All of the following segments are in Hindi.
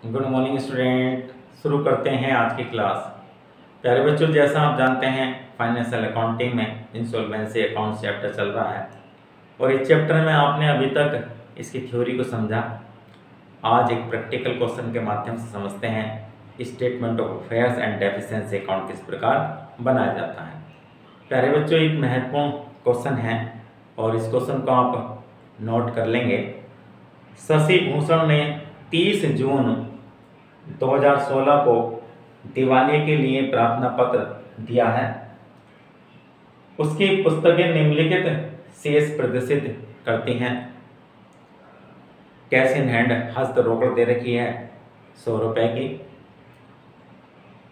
Good morning student. शुरू करते हैं आज की क्लास। प्यारे बच्चों, जैसा आप जानते हैं फाइनेंशियल अकाउंटिंग में इंसॉल्वेंसी अकाउंट चैप्टर चल रहा है और इस चैप्टर में आपने अभी तक इसकी थ्योरी को समझा। आज एक प्रैक्टिकल क्वेश्चन के माध्यम से समझते हैं statement of affairs and deficiency account किस प्रकार बनाया जाता है। प्यारे बच्चों, एक महत्वपूर्ण क्वेश्चन है और इस क्वेश्चन को आप नोट कर लेंगे। शशि भूषण ने 30 जून 2016 को दिवाली के लिए प्रार्थना पत्र दिया है। उसकी पुस्तकें निम्नलिखित शेष प्रदर्शित करती हैं। कैश इन हैंड हस्त रोकड़ दे रखी है 100 रुपये की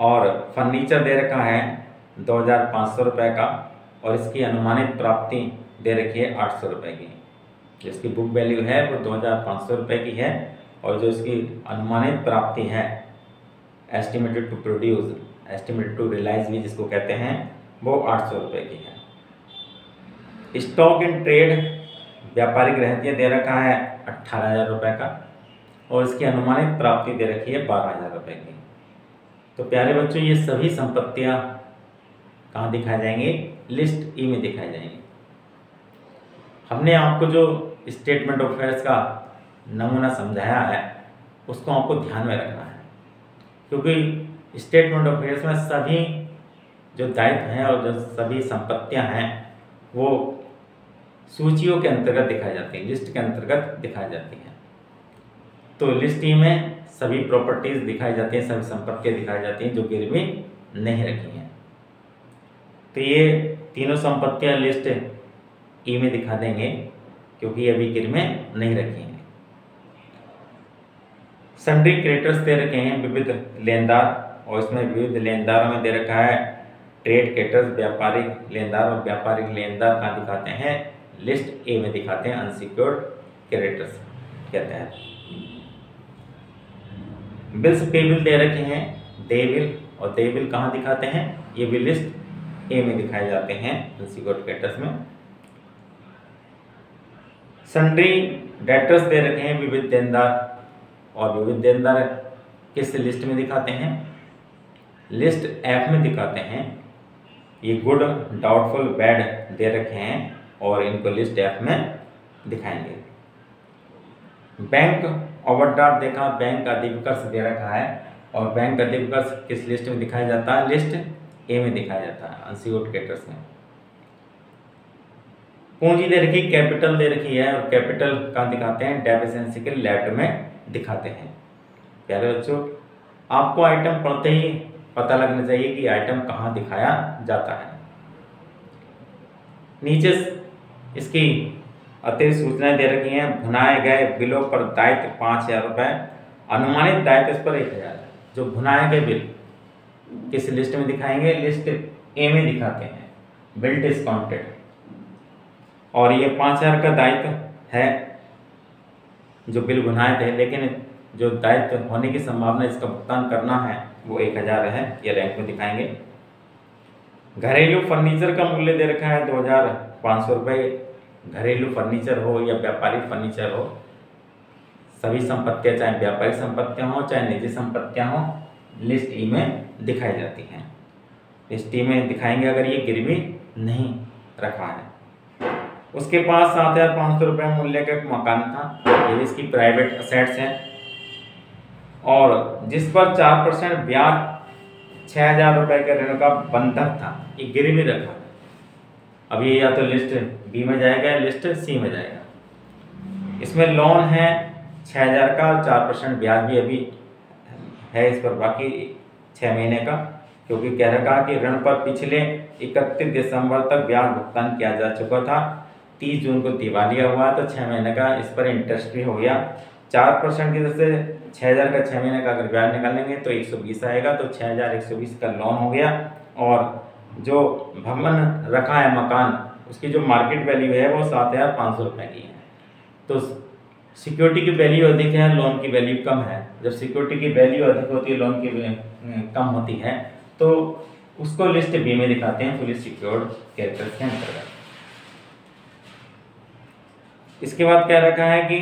और फर्नीचर दे रखा है 2500 रुपये का और इसकी अनुमानित प्राप्ति दे रखी है 800 रुपये की। जिसकी बुक वैल्यू है वो 2500 रुपये की है और जो इसकी अनुमानित प्राप्ति है estimated to produce, estimated to realise भी जिसको कहते हैं, वो 800 रुपये की है। स्टॉक इन ट्रेड व्यापारिक रहतिया दे रखा है 18,000 रुपये का और इसकी अनुमानित प्राप्ति दे रखी है 12,000 रुपये की। तो प्यारे बच्चों, ये सभी संपत्तियां कहाँ दिखाई जाएंगी? लिस्ट ई में दिखाई जाएंगी। हमने आपको जो स्टेटमेंट ऑफ अफेयर्स का नमूना समझाया है उसको आपको ध्यान में रखना है, क्योंकि स्टेटमेंट ऑफ अफेयर्स में सभी जो दायित्व हैं और जो सभी संपत्तियां हैं वो सूचियों के अंतर्गत दिखाई जाती हैं, लिस्ट के अंतर्गत दिखाई जाती हैं। तो लिस्ट ई में सभी प्रॉपर्टीज दिखाई जाती हैं, सभी संपत्तियां दिखाई जाती हैं जो गिरवी नहीं रखी हैं। तो ये तीनों संपत्तियां लिस्ट ई में दिखा देंगे क्योंकि ये अभी गिरवी नहीं रखी हैं। सन्ड्री क्रेडिटर्स दे रखे हैं विविध लेनदार और इसमें विविध लेनदारों में दे रखा है ट्रेड क्रेडिटर्स व्यापारिक लेनदार और व्यापारिक लेनदार कहाँ दिखाते हैं? लिस्ट ए में दिखाते हैं, अनसिक्योर्ड क्रेडिटर्स कहते हैं। बिल्स पे बिल दे रखे हैं दे बिल और दे बिल कहाँ दिखाते हैं? ये भी लिस्ट ए में दिखाए जाते हैं अनसिक्योर्ड क्रेडिटर्स में। सन्ड्री डेटर्स दे रखे हैं विविध देनदार और विविध देनदार किस लिस्ट में दिखाते हैं? लिस्ट एफ में दिखाते हैं। ये गुड डाउटफुल बैड दे रखे हैं और इनको लिस्ट एफ में दिखाएंगे। बैंक ओवरड्राफ्ट देखा, बैंक अधिविकर्ष दे रखा है और बैंक अधिविकर्ष किस लिस्ट में दिखाया जाता है? लिस्ट ए में दिखाया जाता है अनसिक्योर्ड क्रेडिटर्स में। पूंजी दे रखी, कैपिटल दे रखी है और कैपिटल कहाँ दिखाते हैं? डेफिशिएंसी के लेफ्ट में दिखाते हैं। प्यारे बच्चों, आपको आइटम पढ़ते ही पता लगना चाहिए कि आइटम कहाँ दिखाया जाता है। नीचे इसकी अतिरिक्त सूचनाएं दे रखी हैं। भुनाए गए बिलों पर दायित्व 5,000 रुपये, अनुमानित दायित्व इस पर 1,000। जो भुनाए गए बिल किस लिस्ट में दिखाएंगे? लिस्ट ए में दिखाते हैं, बिल डिस्काउंटेड। और ये 5,000 का दायित्व है जो बिल भुनाए थे, लेकिन जो दायित्व होने की संभावना इसका भुगतान करना है वो 1,000 है, ये रैंक में दिखाएंगे। घरेलू फर्नीचर का मूल्य दे रखा है 2,500 रुपये। घरेलू फर्नीचर हो या व्यापारिक फर्नीचर हो, सभी संपत्तियां चाहे व्यापारिक संपत्तियां हो चाहे निजी संपत्तियां हो, लिस्ट ई में दिखाई जाती हैं। लिस्ट ई में दिखाएंगे अगर ये गिरवी नहीं रखा है। उसके पास 7,500 रुपये मूल्य का एक मकान था, ये इसकी प्राइवेट असेट्स हैं और जिस पर 4% ब्याज 6,000 रुपये के ऋण का बंधक था, ये गिरवी रखा। अब ये या तो लिस्ट बी में जाएगा या लिस्ट सी में जाएगा। इसमें लोन है 6,000 का और 4% ब्याज भी अभी है इस पर बाकी 6 महीने का, क्योंकि कह रखा कि ऋण पर पिछले 31 दिसंबर तक ब्याज भुगतान किया जा चुका था। 30 जून को दिवालिया हुआ तो 6 महीने का इस पर इंटरेस्ट भी हो गया। 4% की तरफ से 6,000 का 6 महीने का अगर ब्याज निकालेंगे तो 120 आएगा, तो 6,120 का लोन हो गया। और जो भवन रखा है मकान, उसकी जो मार्केट वैल्यू है वो 7,500 रुपये की है। तो सिक्योरिटी की वैल्यू अधिक है, लोन की वैल्यू कम है। जब सिक्योरिटी की वैल्यू अधिक होती है, लोन की कम होती है, तो उसको लिस्ट बी में दिखाते हैं फुली सिक्योर्ड क्रेडिटर्स के अंतर्गत। इसके बाद क्या रखा है कि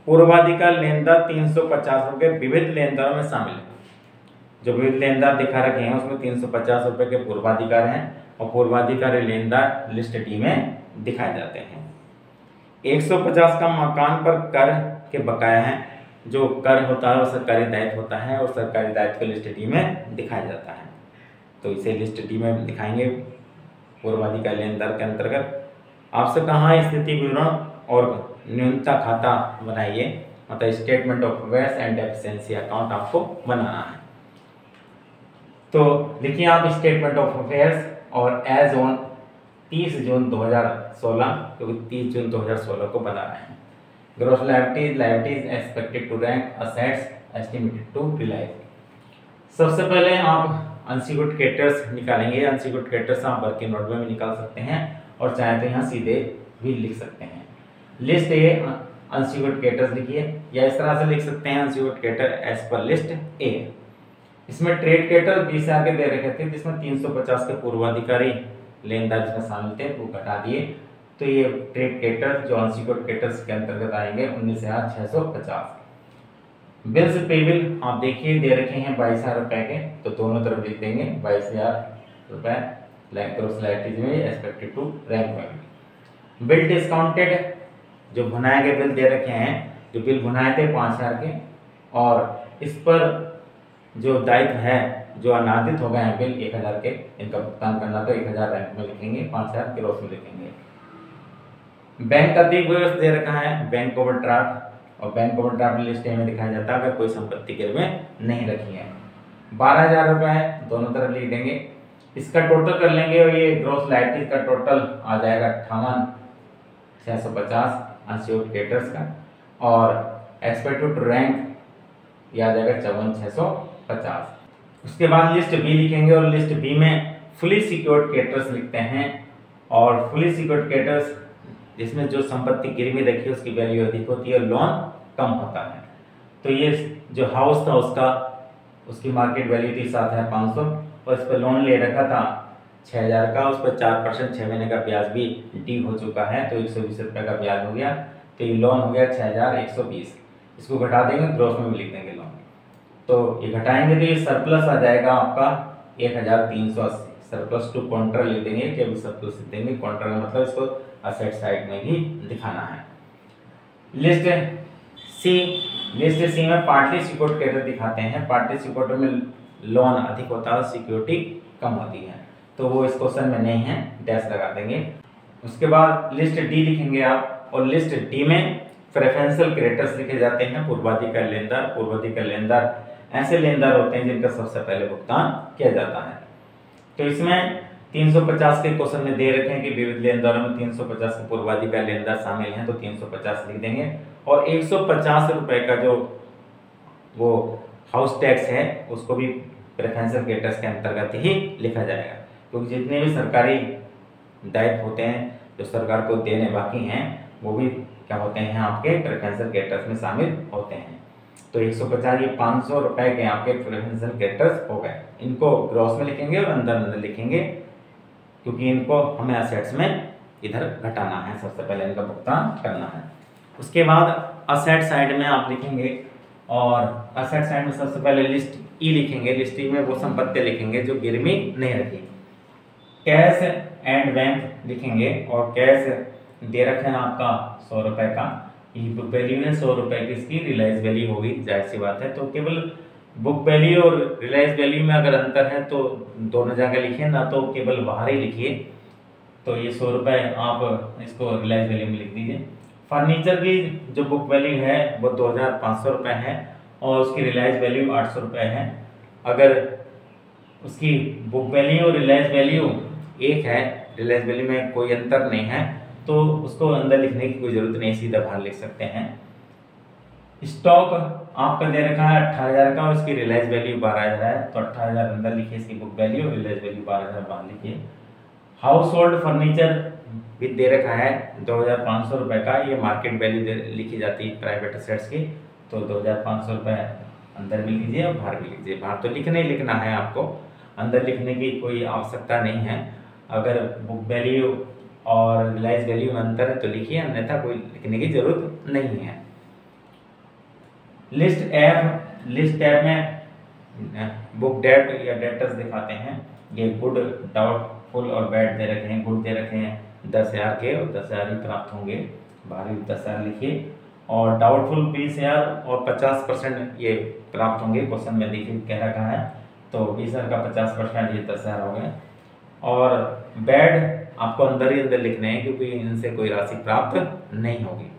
पूर्वाधिकार लेनदार 350 रुपये विविध लेनदारों में शामिल है। जो विविध लेनदार दिखा रखे हैं उसमें 350 रुपये के पूर्वाधिकार हैं और पूर्वाधिकारी लेनदार लिस्ट डी में दिखाए जाते हैं। 150 का मकान पर कर के बकाया हैं। जो कर होता है वो सरकारी दायित्व होता है और सरकारी दायित्व को लिस्ट डी में दिखाया जाता है, तो इसे लिस्ट डी में दिखाएंगे पूर्वाधिकारी लेनदार के अंतर्गत। आपसे कहा स्थिति विवरण और न्यूनता खाता बनाइए, मतलब statement of affairs and deficiency account आपको बनाना है। तो लिखिए आप स्टेटमेंट ऑफ अफेयर्स और एज ऑन 30 जून 2016, क्योंकि 30 जून 2016 को बना रहे हैं। Gross liabilities expected to rank assets estimated to realise. सबसे पहले आप अनसिक्योर्ड क्रेडिटर्स निकालेंगे। अनसिक्योर्ड क्रेडिटर्स आप वर्किंग नोट में भी निकाल सकते हैं और चाहे तो यहाँ सीधे भी लिख सकते हैं। लिस्ट ए अनसिक्योर्ड क्रेडिटर्स लिखिए, या इस तरह से लिख सकते हैं unsecured creditor as per list A. इसमें ट्रेड क्रेडिटर 20,000 के दे रखे थे, जिसमें 350 के पूर्वाधिकारी लेनदार जिसमें शामिल थे वो घटा दिए, तो ये ट्रेड क्रेडिटर जो अनसिक्योर्ड क्रेडिटर्स के अंतर्गत आएंगे 19,650। बिल्स पेबल आप देखिए दे रखे हैं 22,000 रुपए के, तो दोनों तरफ लिख देंगे 22,000 रुपए ग्रॉस लायबिलिटीज में एक्सपेक्टेड टू रैंक में। बिल डिस्काउंटेड जो भुनाए गए बिल दे रखे हैं, जो बिल भुनाए थे 5,000 के, और इस पर जो दायित्व है जो अनादित हो गए हैं बिल 1,000 के, इनका भुगतान करना, तो 1,000 रैंक में लिखेंगे, 5,000 ग्रॉस में लिखेंगे। बैंक अधिक व्यवस्था दे रखा है बैंक ओवरड्राफ्ट, और बैंक ओवरड्राफ्ट लिस्ट में दिखाया जाता है अगर कोई संपत्ति गिरवी नहीं रखी है। 12,000 रुपए है, दोनों तरफ लिख देंगे। इसका टोटल कर लेंगे और ये ग्रॉस लायबिलिटीज का टोटल आ जाएगा 58,650 अनसिक्योर्ड क्रेडिटर्स का, और एक्सपेक्टेड टू रैंक ये आ जाएगा 54,650। उसके बाद लिस्ट बी लिखेंगे और लिस्ट बी में फुली सिक्योर्ड क्रेडिटर्स लिखते हैं, और फुली सिक्योर्ड क्रेडिटर्स जिसमें जो संपत्ति गिरवी रखी है उसकी वैल्यू अधिक होती है और लोन कम होता है। तो ये जो हाउस था उसकी मार्केट वैल्यू थी 7,500 और इस पर लोन ले रखा था 6,000 का, उस पर 4% 6 महीने का ब्याज भी ड्यू हो चुका है, तो 120 रुपये का ब्याज हो गया, तो ये लोन हो गया 6,120। इसको घटा देंगे, ग्रॉस में भी लिख देंगे लोन, तो ये घटाएंगे तो ये सरप्लस आ जाएगा आपका 1,380। सरप्लस टू काउंटर लिख देंगे, क्या भी सरप्लस लिख देंगे, काउंटर का मतलब इसको असेट साइड में भी दिखाना है। लिस्ट सी में पार्टली सिक्योर्ड क्रेडिटर दिखाते हैं। पार्टली सिक्योर्ड में लोन अधिक होता है, सिक्योरिटी कम होती है, तो वो इस क्वेश्चन में नहीं है, डैश लगा देंगे। उसके बाद लिस्ट डी लिखेंगे आप, और लिस्ट डी में प्रेफरेंशियल क्रेडिटर्स लिखे जाते हैं। पूर्वाधिकारी लेनदार, पूर्वाधिकारी लेनदार ऐसे लेनदार होते हैं जिनका सबसे पहले भुगतान किया जाता है। तो इसमें 350 के क्वेश्चन में दे रखे हैं कि विविध लेनदारों में 350 के पूर्वाधिकारी लेनदार शामिल हैं, तो 350 लिख देंगे, और 150 रुपए का जो वो हाउस टैक्स है उसको भी प्रेफरेंशियल क्रेडिटर्स के अंतर्गत ही लिखा जाएगा, क्योंकि जितने भी सरकारी दायित्व होते हैं जो सरकार को देने बाकी हैं वो भी क्या होते हैं आपके प्रेफरेंशियल क्रेडिटर्स में शामिल होते हैं। तो 150 ये 500 रुपए के आपके प्रेफरेंशियल क्रेडिटर्स हो गए। इनको ग्रॉस में लिखेंगे और अंदर लिखेंगे, क्योंकि इनको हमें असेट्स में इधर घटाना है, सबसे पहले इनका भुगतान करना है। उसके बाद असेट साइड में आप लिखेंगे, और असेट साइड में सबसे पहले लिस्ट ई लिखेंगे। लिस्ट ई में वो संपत्ति लिखेंगे जो गिरवी नहीं रखी। कैश एंड बैंक लिखेंगे, और कैश दे रखे हैं आपका 100 रुपए का, ये बुक वैल्यू है 100 रुपए की, इसकी रिलाइज वैल्यू होगी, जाहिर सी बात है। तो केवल बुक वैल्यू और रिलाइज वैल्यू में अगर अंतर है तो दोनों जगह लिखिए, ना तो केवल बाहर ही लिखिए। तो ये 100 रुपए आप इसको रिलाइज वैल्यू में लिख दीजिए। फर्नीचर की जो बुक वैल्यू है वो 2,500 रुपये है और उसकी रिलाइज वैल्यू 800 रुपये है। अगर उसकी बुक वैल्यू और रिलाइज वैल्यू एक है, रिलाइज वैल्यू में कोई अंतर नहीं है, तो उसको अंदर लिखने की कोई ज़रूरत नहीं, सीधा बाहर लिख सकते हैं। स्टॉक आपका दे रखा है 18,000 का और इसकी रिलाइज वैल्यू 12,000 है, तो 18,000 अंदर लिखिए, इसकी बुक वैल्यू रिलाइज वैल्यू 12,000 बाहर लिखिए। हाउस होल्ड फर्नीचर भी दे रखा है 2,500 रुपये का, ये मार्केट वैल्यू लिखी जाती है प्राइवेट एसेट्स की, तो 2,500 रुपये अंदर भी लीजिए और बाहर भी लीजिए। बाहर तो लिखना ही लिखना है आपको, अंदर लिखने की कोई आवश्यकता नहीं है। अगर बुक वैल्यू और रिलाइज वैल्यू में अंतर है तो लिखिए, अन्यथा कोई लिखने की जरूरत नहीं है। लिस्ट एफ में बुक डेट या डेटर्स दिखाते हैं। ये गुड, डाउटफुल और बैड दे रखे हैं। गुड दे रखे हैं 10,000 के और 10,000 ही प्राप्त होंगे, बाहर भी 10,000 लिखिए। और डाउटफुल 20,000 और 50% ये प्राप्त होंगे, क्वेश्चन में देखिए कह रखा है। तो 20,000 का 50% ये 10,000 हो गए। और बैड आपको अंदर ही अंदर लिखने हैं क्योंकि इनसे कोई राशि प्राप्त नहीं होगी।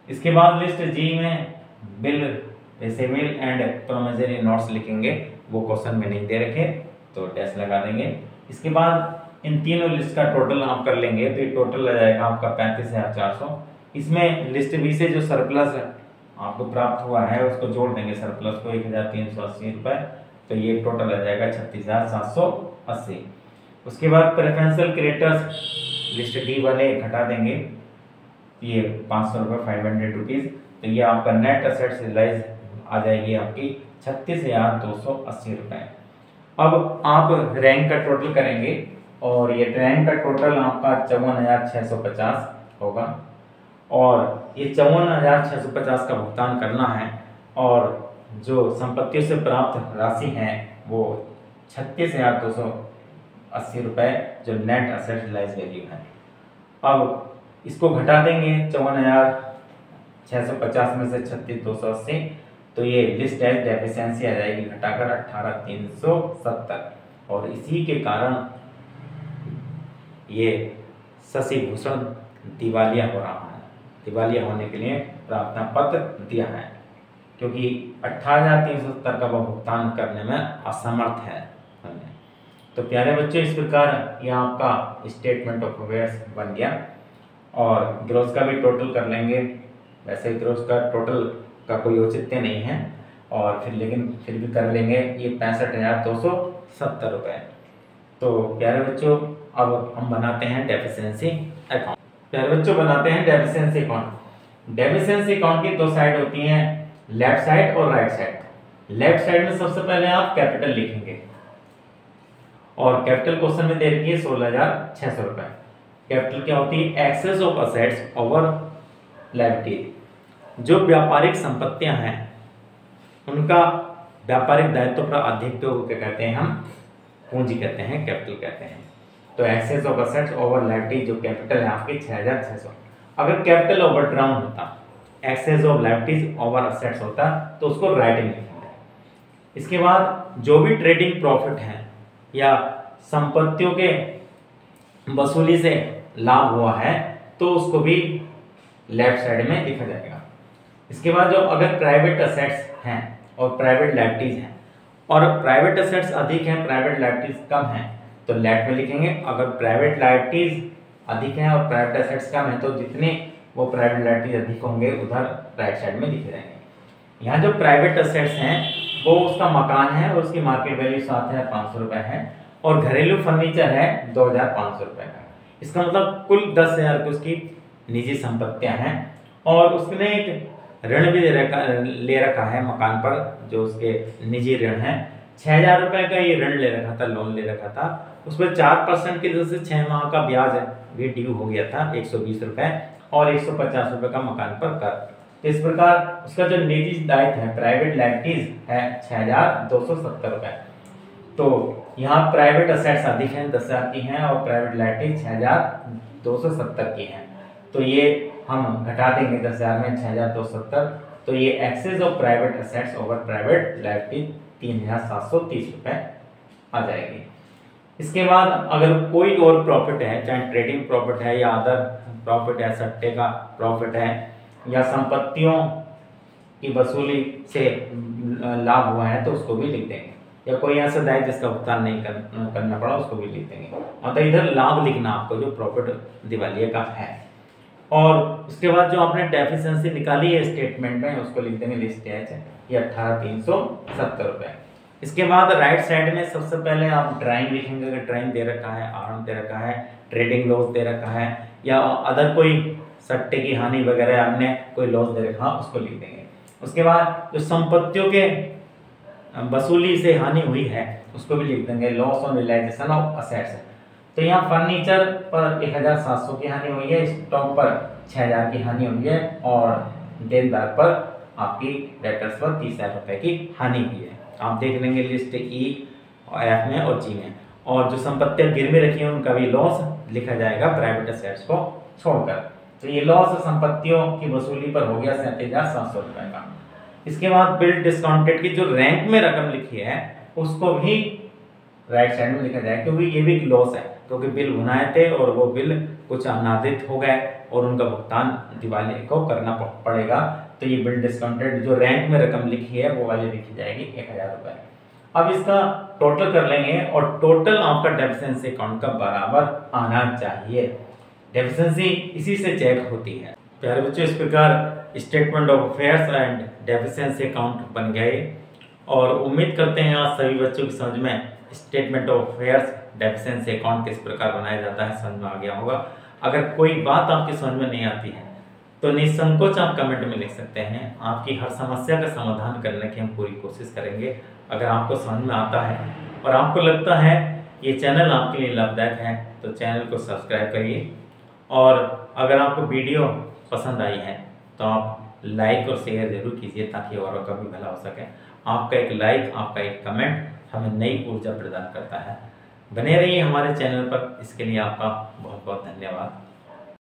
इसके बाद लिस्ट जी में bill, receivable and promissory notes लिखेंगे, वो क्वेश्चन में नहीं दे रखे तो डैश लगा देंगे। इसके बाद इन तीनों लिस्ट का टोटल आप कर लेंगे तो ये टोटल आ जाएगा आपका 35,400। इसमें लिस्ट बी से जो सरप्लस आपको प्राप्त हुआ है उसको जोड़ देंगे, सरप्लस को 1,380 रुपये, तो ये टोटल आ जाएगा 36,780। उसके बाद प्रेफरेंशियल क्रेडिटर्स लिस्ट डी वाले घटा देंगे, ये 500 रुपये, 500 रुपीज़, तो ये आपका नेट असेट्स रिलाइज आ जाएगी आपकी 36,280 रुपये। अब आप रैंक का टोटल करेंगे और ये रैंक का टोटल आपका 54,650 होगा और ये 54,650 का भुगतान करना है। और जो संपत्तियों से प्राप्त राशि है वो 36,280 रुपये जो नेट असेट रिलाइज वैल्यू है। अब इसको घटा देंगे 54,650 में से 36,280, तो ये लिस्ट एज डेफिशिएंसी आ जाएगी घटाकर 18,370। और इसी के कारण ये शशि भूषण दिवालिया हो रहा है, दिवालिया होने के लिए प्रार्थना पत्र दिया है क्योंकि 18,370 का वह भुगतान करने में असमर्थ है। तो प्यारे बच्चों, इस प्रकार यह आपका स्टेटमेंट ऑफ अफेयर्स बन गया। और ग्रोथ का भी टोटल कर लेंगे, वैसे ग्रोथ का टोटल का कोई औचित्य नहीं है और फिर भी कर लेंगे, ये 65,270 रुपये। तो प्यारे बच्चों, अब हम बनाते हैं डेफिशिएंसी अकाउंट। प्यारे बच्चों, बनाते हैं डेफिशिएंसी अकाउंट। डेफिशिएंसी अकाउंट की दो साइड होती हैं, लेफ्ट साइड और राइट साइड। लेफ्ट साइड में सबसे पहले आप कैपिटल लिखेंगे और कैपिटल क्वेश्चन में दे रखी है 16,600 रुपये। कैपिटल क्या होती है? Excess of assets over liability. जो व्यापारिक संपत्तियां हैं उनका व्यापारिक दायित्व पर अधिक को क्या कहते हैं? हम पूंजी कहते हैं, कैपिटल कहते हैं। तो excess of assets over liability जो कैपिटल है आपकी 6,600। अगर कैपिटल ओवर ड्राउन होता, excess of liabilities over assets होता तो उसको राइटिंग लिखेंगे। इसके बाद जो भी ट्रेडिंग प्रॉफिट है या संपत्तियों के वसूली से लाभ हुआ है तो उसको भी लेफ्ट साइड में लिखा जाएगा। इसके बाद जो अगर प्राइवेट असेट्स हैं और प्राइवेट लायबिलिटीज हैं और प्राइवेट असेट्स अधिक हैं, प्राइवेट लायबिलिटीज कम हैं, तो लेफ्ट में लिखेंगे। अगर प्राइवेट लायबिलिटीज अधिक हैं और प्राइवेट असेट्स कम हैं तो जितने वो प्राइवेट लायबिलिटीज अधिक होंगे उधर राइट साइड में लिखे जाएंगे। यहाँ जो प्राइवेट असेट्स हैं वो उसका मकान है और उसकी मार्केट वैल्यू 7,500 रुपये है और घरेलू फर्नीचर है 2,500 रुपये का। इसका मतलब कुल 10,000 की उसकी निजी संपत्तियां हैं और उसने एक ऋण भी ले रखा है मकान पर, जो उसके निजी ऋण है। 6,000 रुपये का ये ऋण ले रखा था, लोन ले रखा था। उस पर 4% की दर से 6 माह का ब्याज भी ड्यू हो गया था 120 रुपये और 150 रुपये का मकान पर कर। तो इस प्रकार उसका जो निजी दायित्व है, प्राइवेट लायबिलिटीज है 6,270 रुपये। तो यहाँ प्राइवेट असेट्स अधिक हैं, 10,000 की हैं और प्राइवेट लायबिलिटीज 6,270 की हैं। तो ये हम घटा देंगे 10,000 में 6,270, तो ये excess of private assets over private liability 3,730 रुपये आ जाएगी। इसके बाद अगर कोई और प्रॉफिट है, चाहे ट्रेडिंग प्रॉफिट है या अदर प्रॉफिट है, सट्टे का प्रॉफिट है या संपत्तियों की वसूली से लाभ हुआ है तो उसको भी लिख देंगे, या कोई ऐसा दायित्व जिसका भुगतान नहीं करना पड़ा उसको भी लिख देंगे। मतलब इधर लाभ लिखना आपको जो प्रॉफिट दिवालिया का है। और उसके बाद जो आपने डेफिशिएंसी निकाली है स्टेटमेंट में उसको लिख देंगे लिस्ट एच, ये 18,370 रुपये। इसके बाद राइट साइड में सबसे पहले आप ड्राइंग लिखेंगे। अगर ड्राइंग दे रखा है, आर्म दे रखा है, ट्रेडिंग लॉस दे रखा है या अदर कोई सट्टे की हानि वगैरह हमने कोई लॉस दे रखा उसको लिख देंगे। उसके बाद जो संपत्तियों के वसूली से हानि हुई है उसको भी लिख देंगे, loss on realisation of assets. तो यहाँ फर्नीचर पर 1,700 की हानि हुई है, स्टॉक पर 6,000 की हानि हुई है और देनदार पर आपकी डेटर्स पर 30,000 रुपये की हानि हुई है। आप देख लेंगे लिस्ट ई और एफ में और जी में। और जो संपत्तियां गिरवी रखी हैं उनका भी लॉस लिखा जाएगा प्राइवेट एसेट्स को छोड़कर। तो ये लॉस संपत्तियों की वसूली पर हो गया 37,700 रुपये का। इसके बाद बिल डिस्काउंटेड की जो रैंक में रकम लिखी है उसको भी राइट साइड में लिखा जाए, क्योंकि ये भी एक लॉस है, क्योंकि बिल बनाए थे और वो बिल कुछ अनादित हो गए और उनका भुगतान दिवाली को करना पड़ेगा। तो ये बिल डिस्काउंटेड जो रैंक में रकम लिखी है वो वाली लिखी जाएगी 1,000 रुपये। अब इसका टोटल कर लेंगे और टोटल आपका डेफिशिएंसी अकाउंट का बराबर आना चाहिए। डेफिशिएंसी इसी से चेक होती है। प्यारे बच्चों, इस प्रकार statement of affairs and deficiency account बन गए और उम्मीद करते हैं आज सभी बच्चों की समझ में statement of affairs deficiency account किस प्रकार बनाया जाता है समझ में आ गया होगा। अगर कोई बात आपकी समझ में नहीं आती है तो निसंकोच आप कमेंट में लिख सकते हैं। आपकी हर समस्या का समाधान करने की हम पूरी कोशिश करेंगे। अगर आपको समझ में आता है और आपको लगता है ये चैनल आपके लिए लाभदायक है तो चैनल को सब्सक्राइब करिए, और अगर आपको वीडियो पसंद आई है तो आप लाइक और शेयर जरूर कीजिए ताकि औरों का भी भला हो सके। आपका एक लाइक, आपका एक कमेंट हमें नई ऊर्जा प्रदान करता है। बने रहिए हमारे चैनल पर, इसके लिए आपका बहुत बहुत धन्यवाद।